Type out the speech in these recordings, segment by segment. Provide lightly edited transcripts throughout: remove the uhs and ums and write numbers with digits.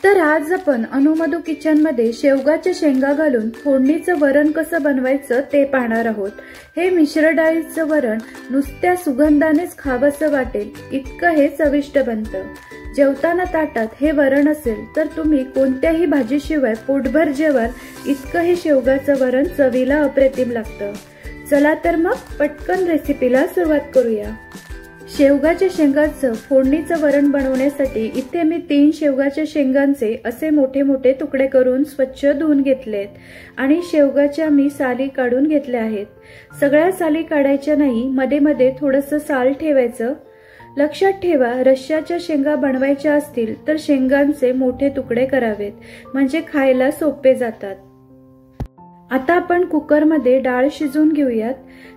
तर आज आपण अनुमधू किचन मध्ये शेवगाच्या शेंगा घालून फोडणीचं वरण कसं बनवायचं ते पाहणार आहोत। हे मिश्र डाळीचं वरण नुसत्या सुगंधानेच खावंसं वाटेल इतकं हे चविष्ट बनतं। जेवताना ताटात हे वरण असेल तर तुम्ही कोणत्याही भाजीशिवाय पोटभर जेवाल इतकं हे शेवगाचं वरण चवीला अप्रतिम लागतं। चला तर मग पटकन रेसिपीला सुरुवात करूया। शेवगाच्या शेंगाचं फोडणीचं वरण बनवण्यासाठी इथे मी 3 शेवगाच्या शेंगांचे असे मोठे मोठे तुकडे करून स्वच्छ धुवून घेतलेत आणि शेवगाच्या मी साली काढून घेतल्या आहेत। सगळ्या साली काढायच्या नाही, मध्ये मध्ये थोडंसं साल ठेवायचं। लक्षात ठेवा, रश्श्याच्या शेंगा बनवायच्या असतील तर शेंगांचे मोठे तुकडे करावेत म्हणजे खायला सोपे जातात। आता आपण कुकरमध्ये डाळ शिजवून घेऊयात।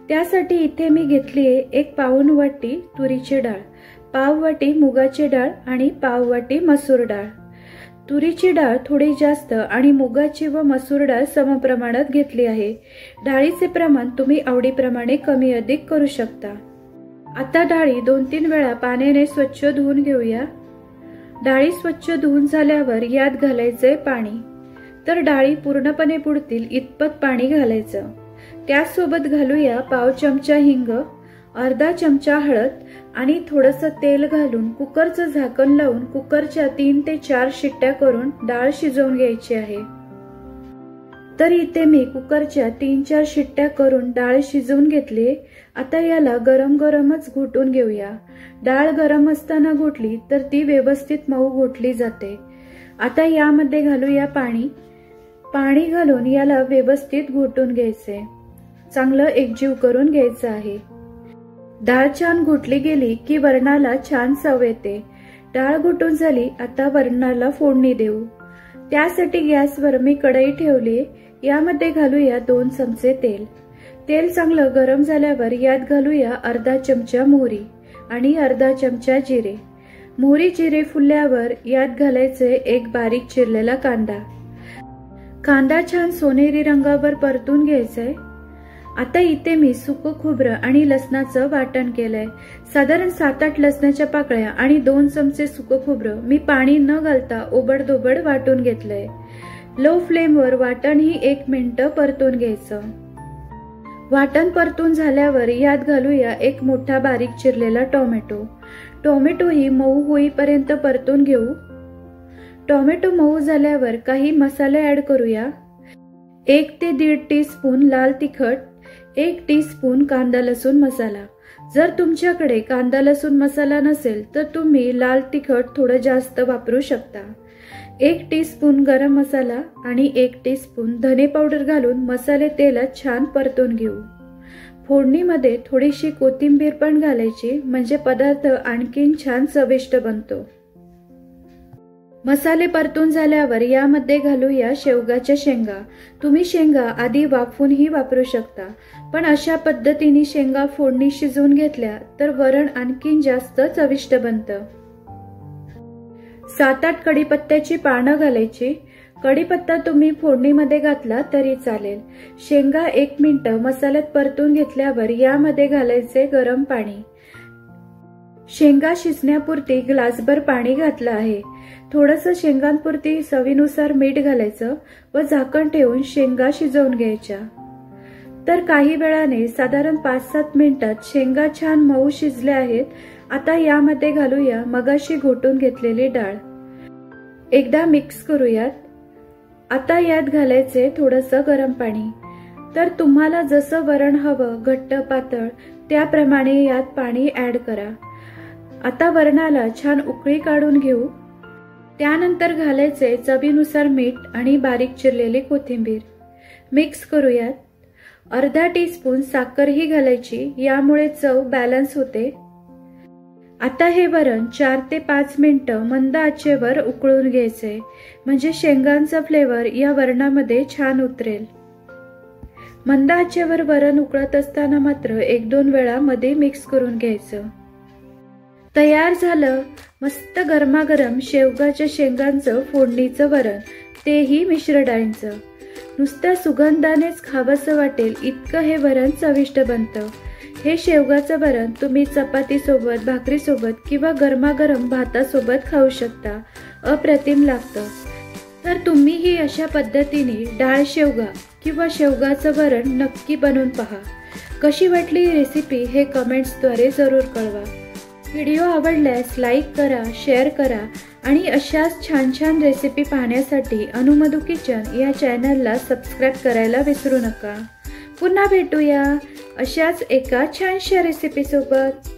त्यासाठी इथे मी घेतली आहे 1 पाऊण वाटी तुरीची डाळ, पाव वाटी मुगाची डाळ आणि पाव वाटी मसूर डाळ। तुरीची डाळ थोडी जास्त आणि मुगाची व मसूर डाळ समप्रमाणात घेतली आहे। डाळीचे प्रमाण तुम्ही आवडीप्रमाणे कमी अधिक करू शकता। आता डाळी 2-3 वेळा पाण्याने स्वच्छ धुवून घेऊया। डाळी स्वच्छ धुवून झाल्यावर यात घालायचे पाणी। तर डाळी पूर्णपणे बुडतील इतपत पाणी घालायचं। त्यासोबत घालूया पाव चमचा हिंग, अर्धा चमचा हळद आणि थोडंसं तेल घालून कुकरचं झाकण लावून कुकरच्या 3 ते 4 शिट्ट्या करून डाळ शिजवून घ्यायची आहे। तर इथे मी कुकरच्या 3-4 शिट्ट्या करून डाळ शिजवून घेतली। आता याला गरम गरमच घोटून घेऊया। डाळ गरम असताना घोटली तर ती व्यवस्थित मऊ घोटली जाते। आता यामध्ये घालूया पाणी। पाणी घालून याला व्यवस्थित घोटून घ्यायचे, चांगलं एकजीव करून घ्यायचं आहे। डाळ छान घोटली गेली की वरणाला छान चव येते। डाळ घोटून झाली, आता वरणाला फोडणी देऊ। त्यासाठी गॅसवर मी कढई ठेवली। यामध्ये घालूया 2 चमचे तेल। तेल चांगलं गरम झाल्यावर यात घालूया अर्धा चमचा मोहरी आणि अर्धा चमचा जिरे। मोहरी जिरे फुलल्यावर यात घालायचे 1 बारीक चिरलेला कांदा। कांदा छान सोनेरी रंगावर परतून घ्यायचाय। आता इथे मी सुकं खोबरं आणि लसणाचं वाटण केलंय। साधारण 7-8 लसणाच्या पाकळ्या आणि 2 चमचे सुकं खोबरं मी पाणी न घालता ओबडधोबड वाटून घेतलंय। लो फ्लेमवर वाटण ही 1 मिनिट परतून घ्यायचं। वाटण परतून झाल्यावर यात घालूया 1 मोठा बारीक चिरलेला टोमॅटो। टोमॅटो ही मऊ होईपर्यंत परतून घेऊ। टोमॅटो मऊ झाल्यावर काही मसाले ऍड करूया। 1 ते 1.5 टीस्पून लाल तिखट, 1 टीस्पून कांदा लसूण मसाला। जर तुमच्याकडे कांदा लसूण मसाला नसेल तर तुम्ही लाल तिखट थोडं जास्त वापरू शकता। 1 टीस्पून गरम मसाला आणि 1 टीस्पून धने पावडर घालून मसाले तेलात छान परतून घेऊ। फोडणीमध्ये थोडीशी कोथिंबीर पण घालायची म्हणजे पदार्थ आणखीन छान चविष्ट बनतो। मसाले परतून झाल्यावर यामध्ये घालूया शेवगाच्या शेंगा। तुम्ही शेंगा आधी वाफवूनही वापरू शकता, पण अशा पद्धतीने शेंगा फोडणी शिजवून घेतल्या तर वरण आणखीन जास्त चविष्ट बनतं। 7-8 कढीपत्त्याची पानं घालायची। कढीपत्ता तुम्ही फोडणीमध्ये घातला तरी चालेल। शेंगा 1 मिनिट मसाल्यात परतून घेतल्यावर यामध्ये घालायचे गरम पाणी। शेंगा शिजण्यापुरती ग्लासभर पाणी घातलं आहे। थोडंसं शेंगांपुरती चवीनुसार मीठ घालायचं व झाकण ठेवून शेंगा शिजवून घ्यायच्या। तर काही वेळाने साधारण 5-7 मिनिटात शेंगा छान मऊ शिजल्या आहेत। आता यामध्ये घालूया मगाशी घोटून घेतलेली डाळ। एकदा मिक्स करूयात। आता यात घालायचे थोडंसं गरम पाणी। तर तुम्हाला जसं वरण हवं, घट्ट पातळ, त्याप्रमाणे यात पाणी ऍड करा। आता वरणाला छान उकळी काढून घेऊ। त्यानंतर घालायचे चवीनुसार मीठ आणि बारीक चिरलेली कोथिंबीर। मिक्स करूयात। अर्धा टीस्पून साखरही घालायची, यामुळे चव बॅलन्स होते। आता हे वरण 4 ते 5 मिनिटं मंद आचेवर उकळून घ्यायचे म्हणजे शेंगांचा फ्लेवर या वरणामध्ये छान उतरेल। मंद आचेवर वरण उकळत असताना मात्र 1-2 वेळा मध्ये मिक्स करून घ्यायचं। तयार झालं मस्त गरमागरम शेवगाच्या शेंगांचं फोडणीचं वरण, तेही मिश्र डाळींचं। नुसत्या सुगंधानेच खावंसं वाटेल इतकं हे वरण चविष्ट बनतं। हे शेवगाचं वरण तुम्ही चपाती सोबत, भाकरी सोबत किंवा गरमागरम भातासोबत खाऊ शकता। अप्रतिम लागतं। तर तुम्हीही अशा पद्धतीने डाळ शेवगा किंवा शेवगाचं वरण नक्की बनवून पहा। कशी वाटली ही रेसिपी हे कमेंट्सद्वारे जरूर कळवा। व्हिडिओ आवडल्यास लाईक करा, शेअर करा आणि अशाच छान छान रेसिपी पाहण्यासाठी अनुमधू किचन या चॅनलला सबस्क्राईब करायला विसरू नका। पुन्हा भेटूया अशाच एका छानशा रेसिपीसोबत।